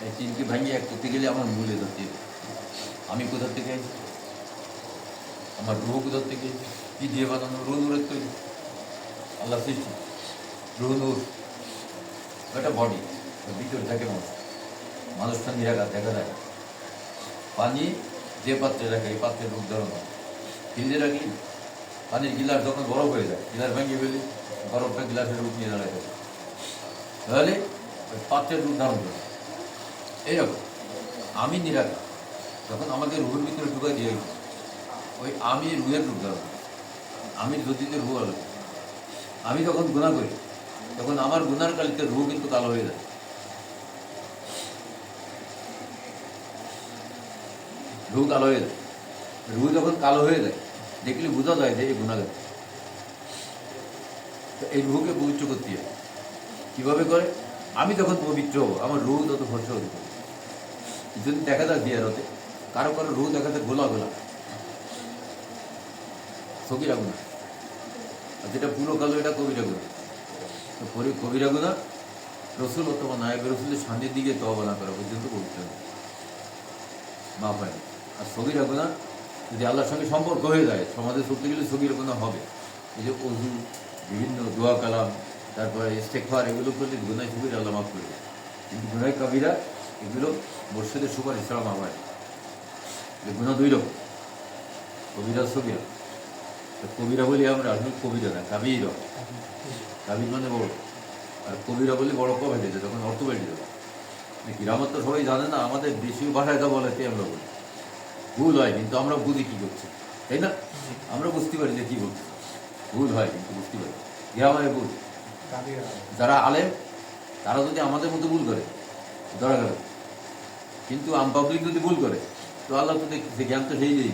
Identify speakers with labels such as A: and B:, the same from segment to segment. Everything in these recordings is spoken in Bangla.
A: এই তিনকে ভাঙিয়ে এক করতে গেলে আমার মূলে ধরতে হবে। আমি কোথার থেকে আছি, আমার রুহ কোথার থেকে, কি দিয়ে বানানো, রুহ নূরের তৈরি, আল্লাহ সৃষ্টি রুহ নূর। একটা বডি ভিতরে থাকে মানুষ, মানুষটা নিরাঘাত দেখা যায়। পানি যে পাত্রে রাখে এই পাত্রের রূপ ধরন হয়, ফ্রিজে রাখি পানির গিলাস যখন বরফ হয়ে যায়, গিলাস ভাঙিয়ে ফেলি, বরফটা গিলাসের রূপ নিয়ে দাঁড়ায় থাকে, তাহলে ওই পাত্রের রূপ ধারণ করে। এইরকম আমি নিরাকার যখন আমাকে রুহের ভিতরে ঢুকাই দিয়ে ওই আমি রুহের রূপ ধারণ করি। আমি জ্যোতিতে রুহ আলো, আমি যখন গুনাহ করি তখন আমার গুনার কালিতে রুহ কিন্তু কালো হয়ে যায়। রুহ কালো হয়ে যায়, রুহ যখন কালো হয়ে যায় দেখলে বোঝা যায় যে এই গুনাহগার। তো এই রুহকে পবিত্র করতে হয় কীভাবে করে? আমি যখন পবিত্র হবো আমার রুহ তত ভরসা হতে পারে। যদি দেখা যায় দিয়ারতে কারো কারো রুহ দেখা যায় গোলা গোলা সকিরা গুণা, আর যেটা পুরো কালো এটা কবিরা গুণা। তো কবিরা গুণা রসুল অথবা নায়ক রসুলের শান্তির দিকে তওবা না করা পর্যন্ত পবিত্র মাফ হয় না। আর সগিরা গুনাহ যদি আল্লাহর সঙ্গে সম্পর্ক হয়ে যায় সমাজে চলতে গেলে সগিরা গুনাহ হবে। এই যে অজু, বিভিন্ন দোয়া কালাম, তারপরে ইস্তেগফার, এগুলো করলে গুনাহ সগিরা আল্লাহ মাফ করে দেয়। কিন্তু গুনাহ কাবিরা এগুলো মুর্শিদের সুপারিশ ছাড়া মাফ হয় না। গুনাহ দুই রকম, কবিরা সগিরা। কবিরা বলি আমরা আসলে কবিরা না, কাবির। কাবির মানে বড়, আর কবিরা বলি বড় ক বেটে যায়, তখন অর্থ বেটে যাবে। গ্রামার তো সবাই জানে না, আমাদের দেশীয় ভাষায় যা বলে আমরা বলি, ভুল হয় কিন্তু আমরা বুঝি কী করছি, তাই না? আমরা বুঝতে পারি যে কী বলছি, ভুল হয় কিন্তু বুঝতে পারি, গ্রামারে ভুল। যারা আলেম তারা যদি আমাদের মতো ভুল করে ধরা গেল, কিন্তু আম পাবলিক যদি ভুল করে তো আল্লাহ তো দেখতেছে, জ্ঞান তো সেই দিই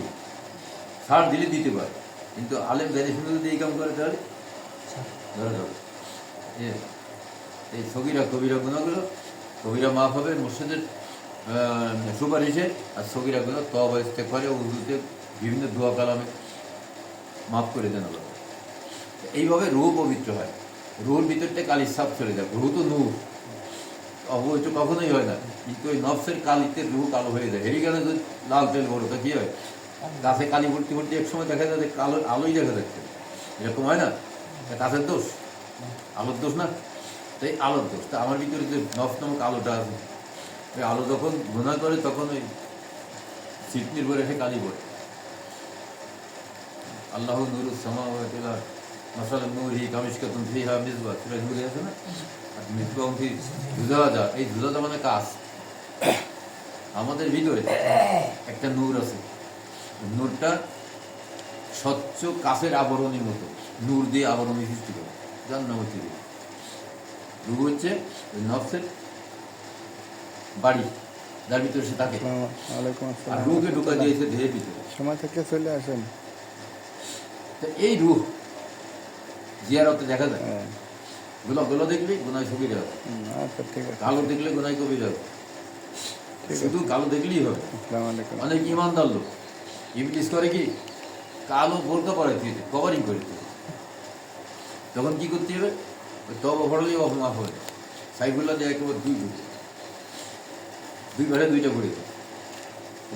A: ছাড় দিলে দিতে পারে, কিন্তু আলেম জেনে শুনে যদি এই কাম করে তাহলে ধরা যাবে। এই সগিরা কবিরা গুণাগুলো কবিরা মাফ হবে মুর্শিদের সুপারিশে, আর সগিরা গুলো তওবা ইস্তেগফারে উযুতে বিভিন্ন দোয়া কালামে মাফ করে দেন আল্লাহ। এইভাবে রূহ পবিত্র হয়, রুহুর ভিতরটা কালির সাপ চলে যায়। রুহ তো নূর, অপবিত্র কখনোই হয় না, কিন্তু ওই নফসের কালিতে রুহ কালো হয়ে যায়। হেরিকানে যদি লাল তেল বড় তা কী হয়, গাছে কালি ভর্তি ভর্তি এক সময় দেখা যায় কালো আলোই দেখা যাচ্ছে, এরকম হয় না? গাছের দোষ, আলোর দোষ না? তাই আলোর দোষ। তা আমার ভিতরে যে নফস নামক আলোটা আছে, ওই আলো যখন গুনাহ করে তখন ওই সিটনির পরে এসে কালি পড়ে। আল্লাহ নূরুস সামাওয়াতি ওয়াল আরদ মাসালুন নূরিহি কামিশকাতুন ফিহা মিসবাহ, সূরা নূরে আছে না? আর মিসবাহুন ফি জুজাজা, এই জুজাজা মানে কাঁচ। আমাদের ভিতরে একটা নূর আছে, নূরটা স্বচ্ছ কাঁচের আবরণের মতো, নূর দিয়ে আবরণ সৃষ্টি করে, যার নাম হচ্ছে রূহ। রূহ হচ্ছে ওই নফসের বাড়ি, যার ভিতরে সে থাকে। আর রূহকে ঢুকা দিয়েছে দেহের ভিতরে,
B: সময় থেকে চলে আসেন।
A: তো এই রূহ জিয়ারতে দেখা যায়, গোলা দেখলে গুনাহ সগীরা হবে,
B: আচ্ছা ঠিক আছে।
A: কালো দেখলে গুনাহ কবিরা হবে। শুধু কালো দেখলেই হবে।
B: আসসালামু আলাইকুম।
A: অনেক ইমানদার লোক ইবলিস করে কি, কালো বোরকা পরে দিতে, কভারিং করে দিতে, তখন কি করতে হবে, ওই তওবা পড়লেই মাফ হবে। সাইফুল্লাহ দিয়ে একেবারে দুই ঘরে দুইটা ঘুরে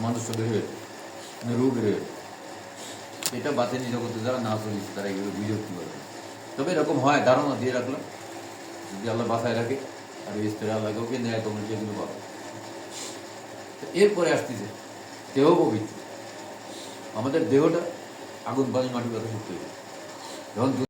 A: মানুষটা বের হয়ে মানে রূহ বের হয়ে। এটা বাতেনি জগতে যারা না চলিস তারা এগুলো বুঝে উঠতে পারবে। তবে এরকম হয়, ধারণা দিয়ে রাখলাম, যদি আল্লাহ বাসায় রাখে আর এই স্তরে আল্লাহকে ওকে নেয় তখন সেগুলো পাবে। এরপরে আসতেছে দেহ পবিত্র। আমাদের দেহটা আগুন পানি মাটির কথা শুনতে হবে। যখন